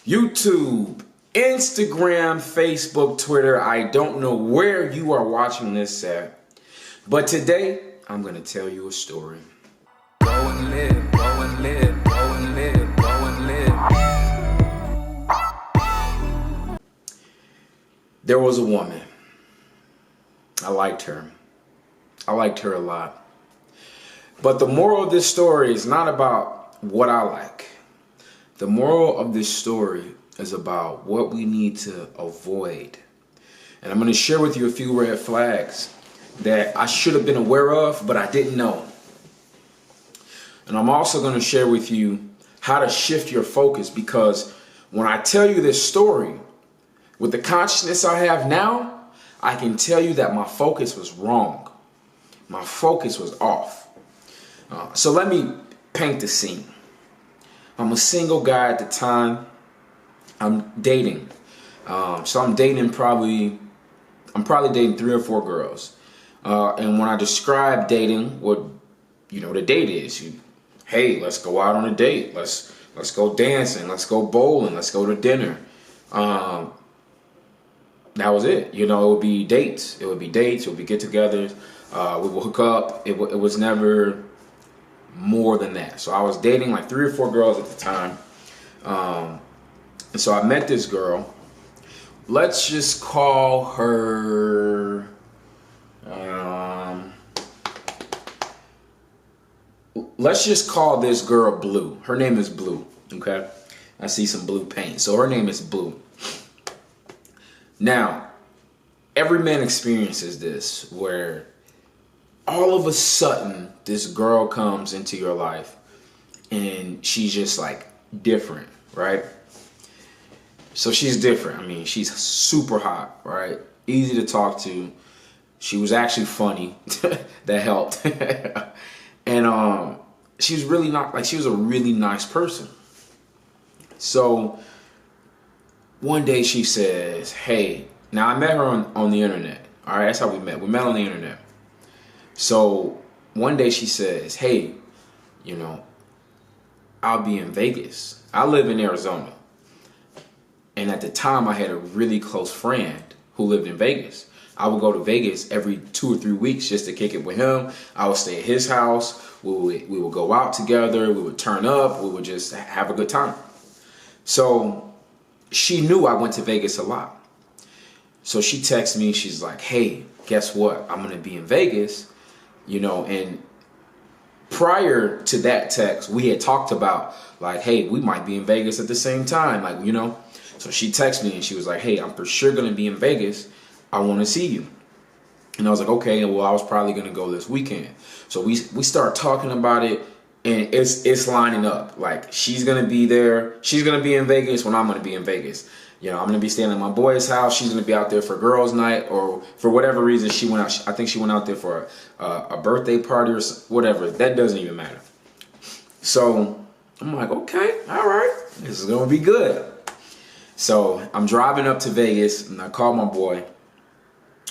YouTube, Instagram, Facebook, Twitter. I don't know where you are watching this at, but today I'm going to tell you a story. Go and live, go and live, go and live, go and live. There was a woman. I liked her. I liked her a lot. But the moral of this story is not about what I like. The moral of this story is about what we need to avoid. And I'm going to share with you a few red flags that I should have been aware of, but I didn't know. And I'm also going to share with you how to shift your focus, because when I tell you this story, with the consciousness I have now, I can tell you that my focus was wrong. My focus was off. So let me paint the scene. I'm a single guy at the time. I'm dating. So I'm probably dating 3 or 4 girls. And when I describe dating, what the date is, hey, let's go out on a date. Let's go dancing. Let's go bowling. Let's go to dinner. That was it. It would be dates. It would be get-togethers. We would hook up. It was never more than that. So I was dating like 3 or 4 girls at the time. And so I met this girl. Let's just call her, let's just call this girl Blue. Her name is Blue, okay? I see some blue paint. So her name is Blue. Now, every man experiences this, where all of a sudden this girl comes into your life and she's just like different, right? So she's different. I mean, she's super hot, right? Easy to talk to. She was actually funny. That helped. And she was really not like, she was a really nice person. So one day she says, hey, now I met her on the internet. All right, that's how we met. We met on the internet. So one day she says, hey, I'll be in Vegas. I live in Arizona. And at the time I had a really close friend who lived in Vegas. I would go to Vegas every 2 or 3 weeks just to kick it with him. I would stay at his house. We would go out together. We would turn up. We would just have a good time. So she knew I went to Vegas a lot. So she texts me. She's like, hey, guess what? I'm going to be in Vegas. And prior to that text, we had talked about like, hey, we might be in Vegas at the same time. Like, So she texted me and she was like, hey, I'm for sure going to be in Vegas. I want to see you. And I was like, okay, well, I was probably going to go this weekend. So we start talking about it, and it's lining up. Like, she's going to be there. She's going to be in Vegas when I'm going to be in Vegas. I'm going to be staying at my boy's house. She's going to be out there for girls' night, or for whatever reason she went out. I think she went out there for a birthday party or whatever. That doesn't even matter. So I'm like, okay, all right, this is going to be good. So I'm driving up to Vegas, and I call my boy,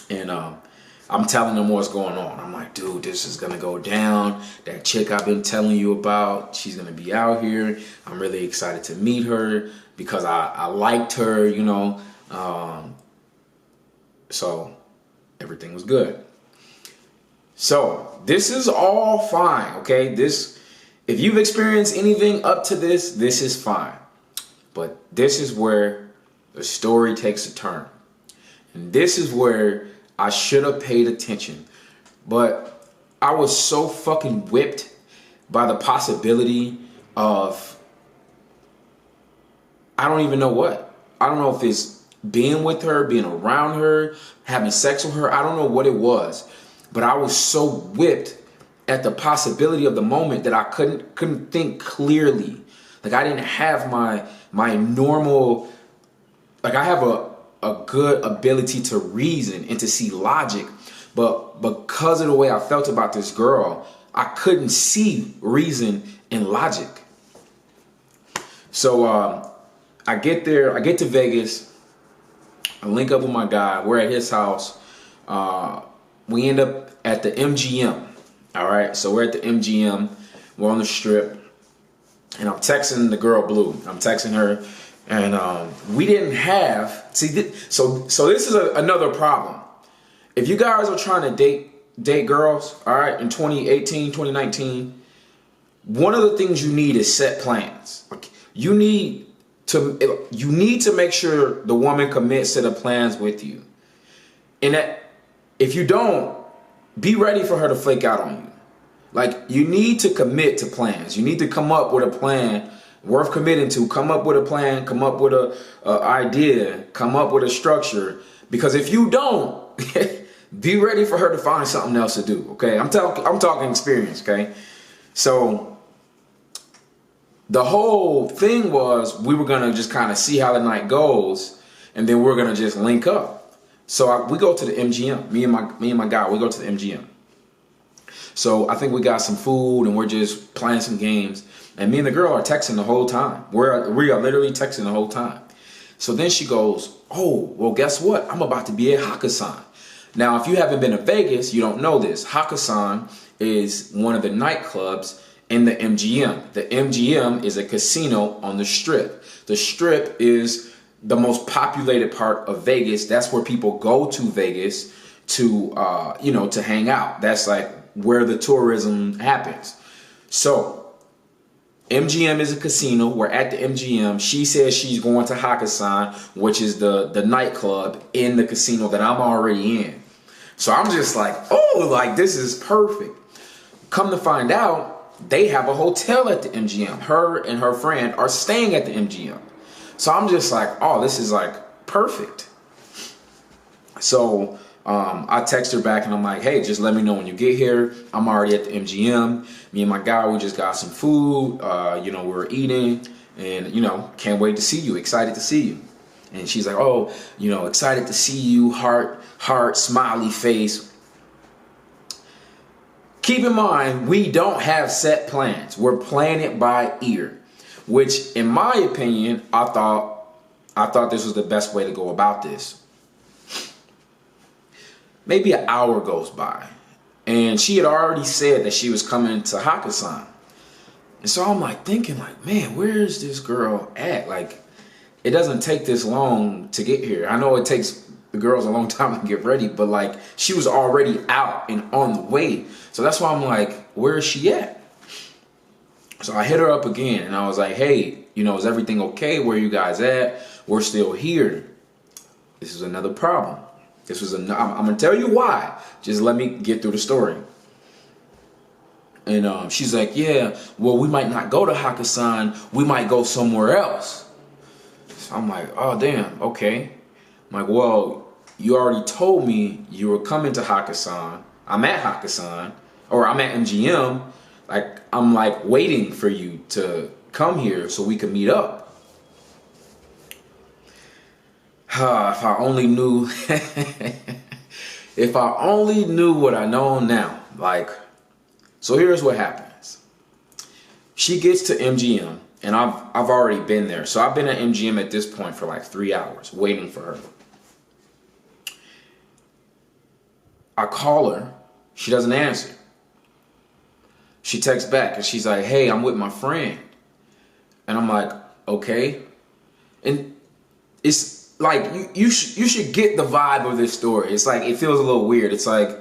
and I'm telling him what's going on. I'm like, dude, this is going to go down. That chick I've been telling you about, she's going to be out here. I'm really excited to meet her because I liked her, So everything was good. So this is all fine, okay? If you've experienced anything up to this is fine. But this is where the story takes a turn. And this is where I should have paid attention. But I was so fucking whipped by the possibility of, I don't even know what. I don't know if it's being with her, being around her, having sex with her. I don't know what it was. But I was so whipped at the possibility of the moment that I couldn't think clearly. Like, I didn't have my normal, like, I have a good ability to reason and to see logic, but because of the way I felt about this girl, I couldn't see reason and logic. So I get there, I get to Vegas, I link up with my guy, we're at his house, we end up at the MGM, all right? So we're at the MGM, we're on the strip, and I'm texting the girl Blue. I'm texting her, And we didn't have, so this is another problem. If you guys are trying to date girls, all right, in 2018, 2019, one of the things you need is set plans. You need to make sure the woman commits to the plans with you. And that if you don't, be ready for her to flake out on you. Like, you need to commit to plans. You need to come up with a plan worth committing to. Come up with a plan, come up with a idea, come up with a structure. Because if you don't, be ready for her to find something else to do. Okay, I'm talking experience. Okay, so the whole thing was we were gonna just kind of see how the night goes, and then we're gonna just link up. So we go to the MGM. Me and my guy, we go to the MGM. So I think we got some food and we're just playing some games. And me and the girl are texting the whole time. We are literally texting the whole time. So then she goes, oh, well, guess what? I'm about to be at Hakkasan. Now, if you haven't been to Vegas, you don't know this. Hakkasan is one of the nightclubs in the MGM. The MGM is a casino on the Strip. The Strip is the most populated part of Vegas. That's where people go to Vegas to, to hang out. That's like where the tourism happens. So MGM is a casino. We're at the MGM. She says she's going to Hakkasan, which is the nightclub in the casino that I'm already in. So I'm just like, oh, like this is perfect. Come to find out, they have a hotel at the MGM. Her and her friend are staying at the MGM. So I'm just like, oh, this is like perfect. So I text her back and I'm like, hey, just let me know when you get here. I'm already at the MGM. Me and my guy, we just got some food. We were eating and, can't wait to see you. Excited to see you. And she's like, oh, excited to see you. Heart, smiley face. Keep in mind, we don't have set plans. We're playing it by ear, which in my opinion, I thought this was the best way to go about this. Maybe an hour goes by and she had already said that she was coming to Hakkasan. And so I'm like thinking like, man, where's this girl at? Like, it doesn't take this long to get here. I know it takes the girls a long time to get ready, but like she was already out and on the way. So that's why I'm like, where is she at? So I hit her up again and I was like, hey, is everything okay? Where you guys at? We're still here. This is another problem. I'm going to tell you why. Just let me get through the story. And she's like, yeah, well, we might not go to Hakkasan. We might go somewhere else. So I'm like, oh, damn, okay. I'm like, well, you already told me you were coming to Hakkasan. I'm at Hakkasan, or I'm at MGM. Like, I'm like waiting for you to come here so we can meet up. If I only knew, if I only knew what I know now. Like, so here's what happens. She gets to MGM, and I've already been there. So I've been at MGM at this point for like 3 hours waiting for her. I call her. She doesn't answer. She texts back, and she's like, hey, I'm with my friend. And I'm like, okay. And it's like, you should get the vibe of this story. It's like, it feels a little weird. It's like,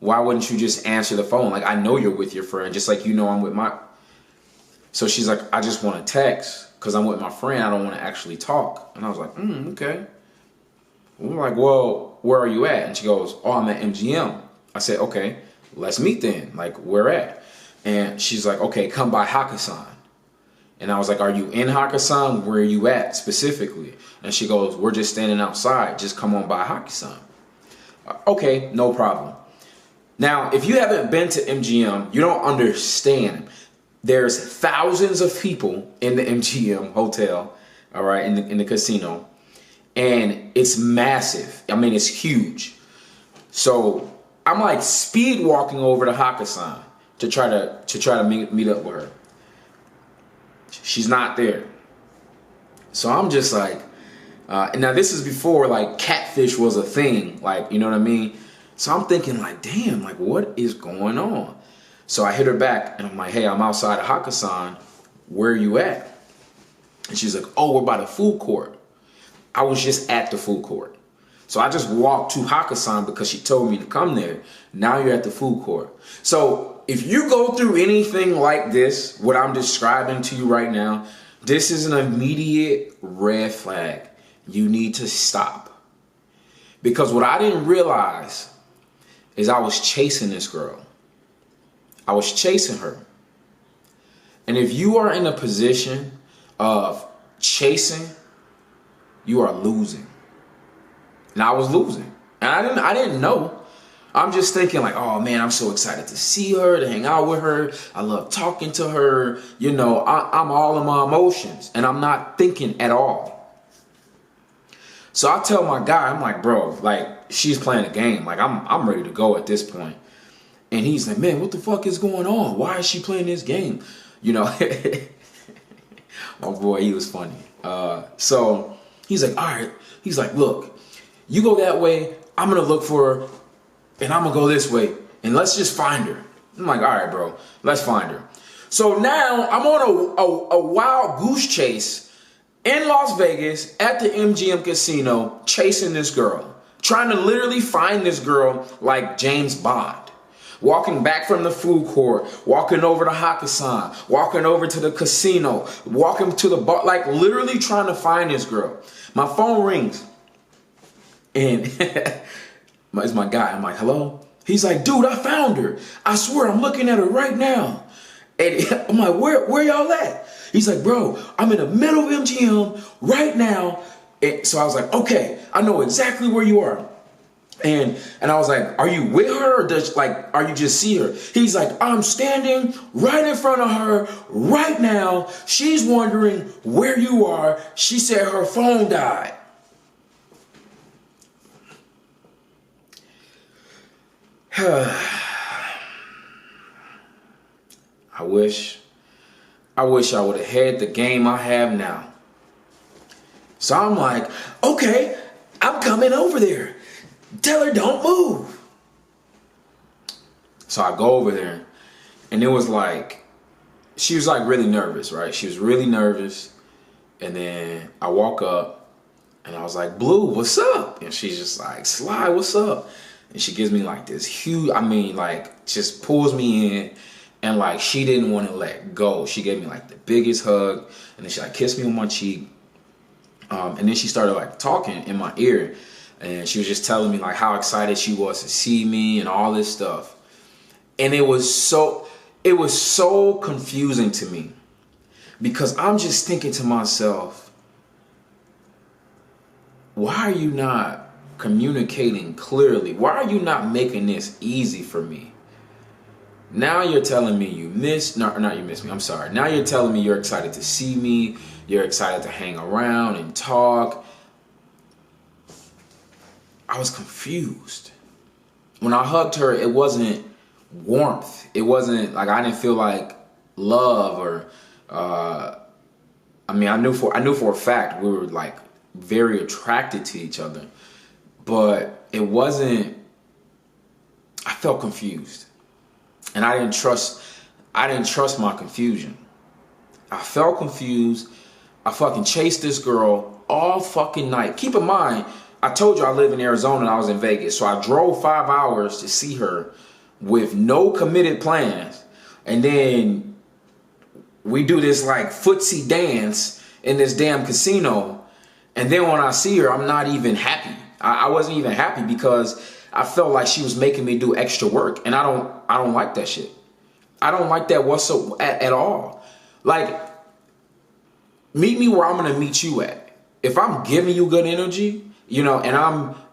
why wouldn't you just answer the phone? Like, I know you're with your friend, just like I'm with my... So she's like, I just want to text because I'm with my friend. I don't want to actually talk. And I was like, okay. I'm like, well, where are you at? And she goes, oh, I'm at MGM. I said, okay, let's meet then. Like, where at? And she's like, okay, come by Hakkasan. And I was like, are you in Hakkasan? Where are you at specifically? And she goes, we're just standing outside. Just come on by Hakkasan. Okay, no problem. Now, if you haven't been to MGM, you don't understand. There's thousands of people in the MGM hotel, all right, in the casino. And it's massive. I mean, it's huge. So I'm like speed walking over to Hakkasan to try to meet up with her. She's not there. So I'm just like, and now this is before like catfish was a thing, like, you know what I mean? So I'm thinking like, damn, like what is going on? So I hit her back and I'm like, hey, I'm outside of Hakkasan. Where are you at? And she's like, oh, we're by the food court. I was just at the food court. So I just walked to Hakkasan because she told me to come there. Now you're at the food court. So if you go through anything like this, what I'm describing to you right now, this is an immediate red flag. You need to stop. Because what I didn't realize is I was chasing this girl. I was chasing her. And if you are in a position of chasing, you are losing. And I was losing. And I didn't know. I'm just thinking like, oh man, I'm so excited to see her, to hang out with her. I love talking to her. You know, I'm all in my emotions and I'm not thinking at all. So I tell my guy, I'm like, bro, like she's playing a game. Like I'm ready to go at this point. And he's like, man, what the fuck is going on? Why is she playing this game? You know, my boy, he was funny. So he's like, all right. He's like, look, you go that way. I'm going to look for her and I'm going to go this way and let's just find her. I'm like, all right, bro, let's find her. So now I'm on a wild goose chase in Las Vegas at the MGM casino, chasing this girl, trying to literally find this girl like James Bond. Walking back from the food court, walking over to Hakkasan, walking over to the casino, walking to the bar, like literally trying to find this girl. My phone rings and it's my guy. I'm like, hello? He's like, dude, I found her. I swear I'm looking at her right now. And I'm like, where y'all at? He's like, bro, I'm in the middle of MGM right now. And so I was like, okay, I know exactly where you are. And I was like, are you with her or are you just see her? He's like, I'm standing right in front of her right now. She's wondering where you are. She said her phone died. I wish I would have had the game I have now. So I'm like, okay, I'm coming over there. Tell her don't move. So I go over there and it was like, she was like really nervous, right? She was really nervous. And then I walk up and I was like, Blue, what's up? And she's just like, Sly, what's up? And she gives me like this huge, just pulls me in and like she didn't want to let go. She gave me like the biggest hug and then she like kissed me on my cheek. And then she started like talking in my ear. And she was just telling me like how excited she was to see me and all this stuff. And it was so confusing to me because I'm just thinking to myself, why are you not communicating clearly? Why are you not making this easy for me? Now you're telling me you miss me. I'm sorry. Now you're telling me you're excited to see me. You're excited to hang around and talk. I was confused. When I hugged her, it wasn't warmth. It wasn't like I didn't feel like love or I knew for a fact we were like very attracted to each other. But it wasn't, I felt confused. And I didn't trust my confusion. I felt confused. I fucking chased this girl all fucking night. Keep in mind, I told you I live in Arizona and I was in Vegas. So I drove 5 hours to see her with no committed plans. And then we do this like footsie dance in this damn casino. And then when I see her, I'm not even happy. I wasn't even happy because I felt like she was making me do extra work. And I don't like that shit. I don't like that whatsoever at all. Like, meet me where I'm going to meet you at. If I'm giving you good energy,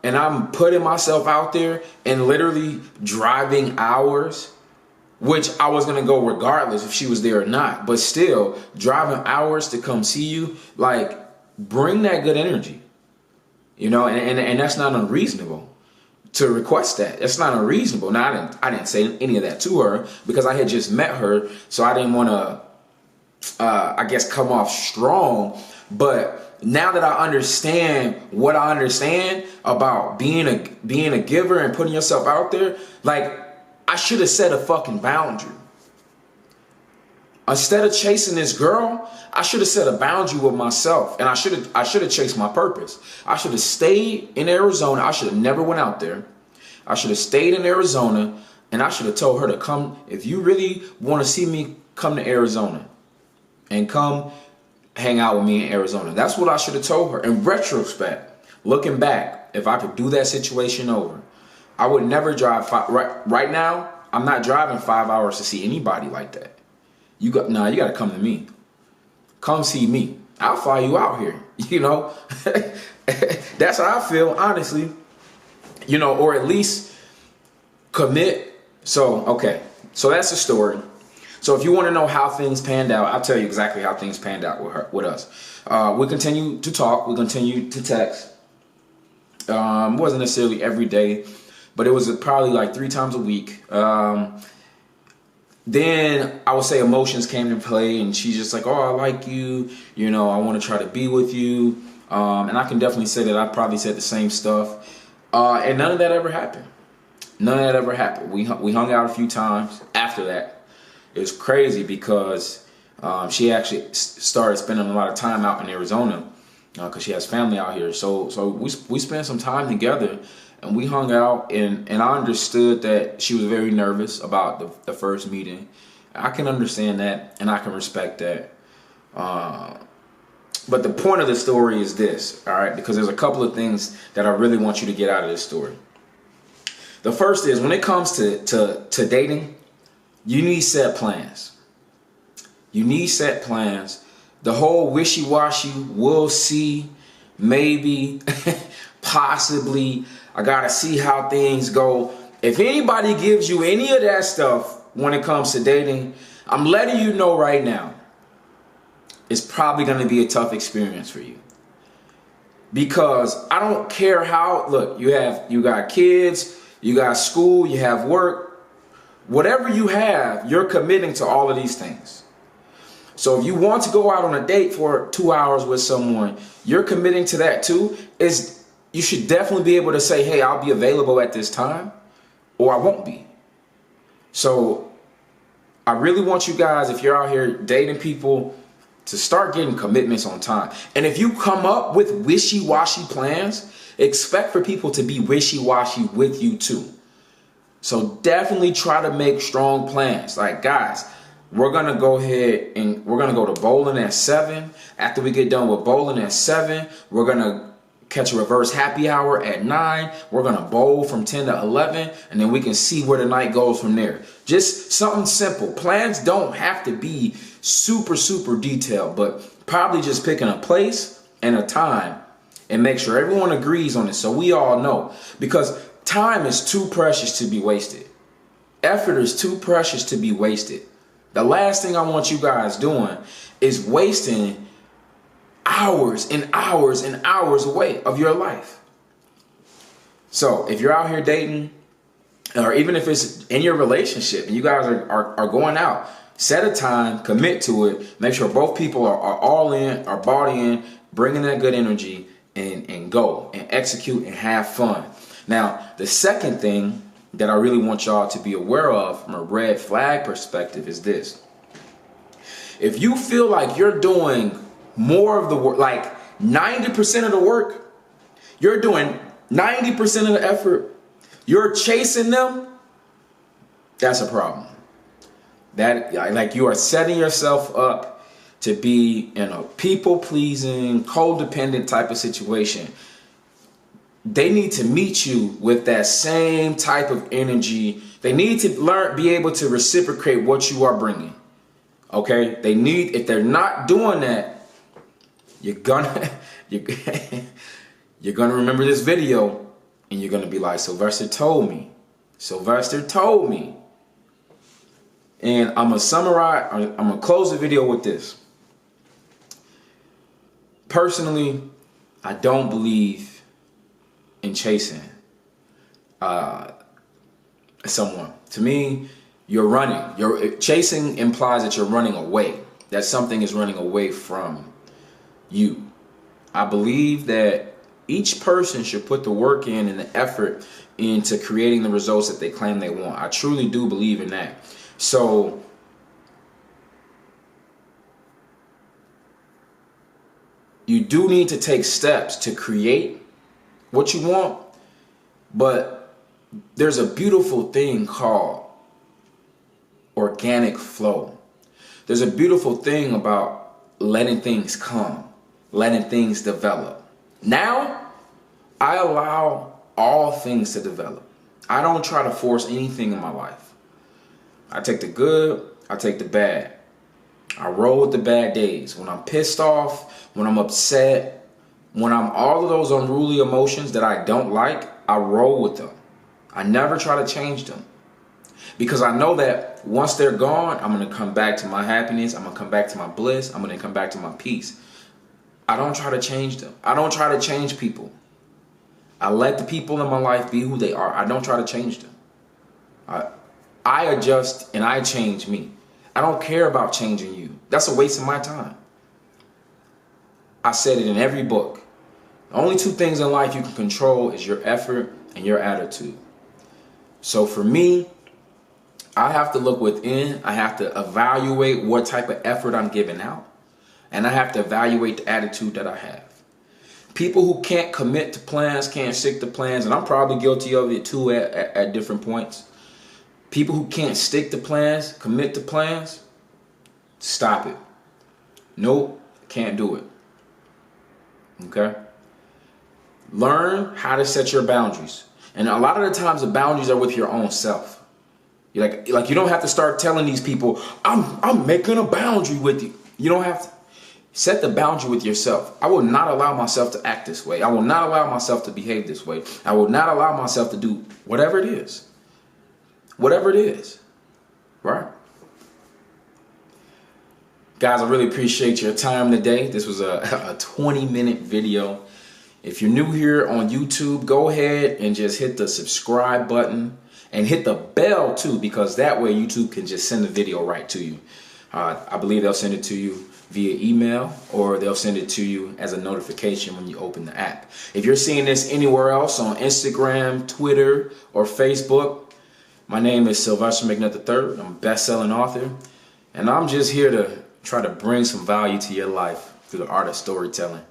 and I'm putting myself out there and literally driving hours, which I was going to go regardless if she was there or not, but still driving hours to come see you, like bring that good energy, and that's not unreasonable to request that. That's not unreasonable. Now, I didn't say any of that to her because I had just met her. So I didn't want to, come off strong, but now that I understand what I understand about being a giver and putting yourself out there, like I should have set a fucking boundary. Instead of chasing this girl, I should have set a boundary with myself, and I should have chased my purpose. I should have stayed in Arizona. I should have never went out there. I should have stayed in Arizona, and I should have told her to come. If you really want to see me, come to Arizona and come hang out with me in Arizona. That's what I should have told her. In retrospect, looking back, if I could do that situation over, I would never drive right now. I'm not driving 5 hours to see anybody like that. You got to come to me. Come see me. I'll fly you out here. You know, that's how I feel, honestly. You know, or at least commit. So, okay. So that's the story. So if you want to know how things panned out, I'll tell you exactly how things panned out with us. We continue to talk. We continue to text. It wasn't necessarily every day, but it was probably like 3 times a week. Then I would say emotions came into play, and she's just like, oh, I like you. You know, I want to try to be with you. And I can definitely say that I probably said the same stuff. And none of that ever happened. None of that ever happened. We hung out a few times after that. It was crazy because she actually started spending a lot of time out in Arizona because she has family out here. So we spent some time together. And we hung out, and I understood that she was very nervous about the first meeting. I can understand that, and I can respect that. But the point of the story is this, all right? Because there's a couple of things that I really want you to get out of this story. The first is, when it comes to dating, you need set plans. You need set plans. The whole wishy-washy, we'll see, maybe, possibly, I gotta see how things go. If anybody gives you any of that stuff when it comes to dating, I'm letting you know right now, it's probably gonna be a tough experience for you. Because I don't care how, look, you got kids, you got school, you have work, whatever you have, you're committing to all of these things. So if you want to go out on a date for 2 hours with someone, you're committing to that too. You should definitely be able to say, hey, I'll be available at this time, or I won't be. So I really want you guys, if you're out here dating people, to start getting commitments on time. And if you come up with wishy-washy plans, expect for people to be wishy-washy with you too. So definitely try to make strong plans. Like, guys, we're going to go ahead and we're going to go to bowling at 7. After we get done with bowling at 7, we're going to catch a reverse happy hour at 9. We're going to bowl from 10 to 11, and then we can see where the night goes from there. Just something simple. Plans don't have to be super, super detailed, but probably just picking a place and a time and make sure everyone agrees on it so we all know. Because time is too precious to be wasted. Effort is too precious to be wasted. The last thing I want you guys doing is wasting hours and hours and hours away of your life. So if you're out here dating, or even if it's in your relationship and you guys are going out, set a time, commit to it, make sure both people are all in, are bought in, bringing that good energy, and go and execute and have fun. Now, the second thing that I really want y'all to be aware of from a red flag perspective is this. If you feel like you're doing more of the work, like 90% of the work, you're doing 90% of the effort, you're chasing them, that's a problem. That, like, you are setting yourself up to be in a people-pleasing, codependent type of situation. They need to meet you with that same type of energy. They need to be able to reciprocate what you are bringing. Okay? If they're not doing that, you're gonna remember this video, and you're gonna be like, Sylvester told me. Sylvester told me. And I'm gonna summarize. I'm gonna close the video with this. Personally, I don't believe in chasing someone. To me, you're running. Chasing implies that you're running away. That something is running away from you. I believe that each person should put the work in and the effort into creating the results that they claim they want. I truly do believe in that. So you do need to take steps to create what you want, but there's a beautiful thing called organic flow. There's a beautiful thing about letting things come, letting things develop. Now, I allow all things to develop. I don't try to force anything in my life. I take the good, I take the bad. I roll with the bad days. When I'm pissed off, when I'm upset, when I'm all of those unruly emotions that I don't like, I roll with them. I never try to change them. Because I know that once they're gone, I'm going to come back to my happiness. I'm going to come back to my bliss. I'm going to come back to my peace. I don't try to change them. I don't try to change people. I let the people in my life be who they are. I don't try to change them. I adjust and I change me. I don't care about changing you. That's a waste of my time. I said it in every book. The only two things in life you can control is your effort and your attitude. So for me, I have to look within. I have to evaluate what type of effort I'm giving out. And I have to evaluate the attitude that I have. People who can't commit to plans, can't stick to plans, and I'm probably guilty of it too at different points. People who can't stick to plans, commit to plans, stop it. Nope, can't do it. Okay? Learn how to set your boundaries. And a lot of the times the boundaries are with your own self. You're like you don't have to start telling these people, I'm making a boundary with you. You don't have to. Set the boundary with yourself. I will not allow myself to act this way. I will not allow myself to behave this way. I will not allow myself to do whatever it is. Whatever it is. Right? Guys, I really appreciate your time today. This was a 20-minute video. If you're new here on YouTube, go ahead and just hit the subscribe button and hit the bell too, because that way YouTube can just send the video right to you. I believe they'll send it to you via email, or they'll send it to you as a notification when you open the app. If you're seeing this anywhere else on Instagram, Twitter, or Facebook, my name is Sylvester McNutt III. I'm a best-selling author, and I'm just here to try to bring some value to your life through the art of storytelling.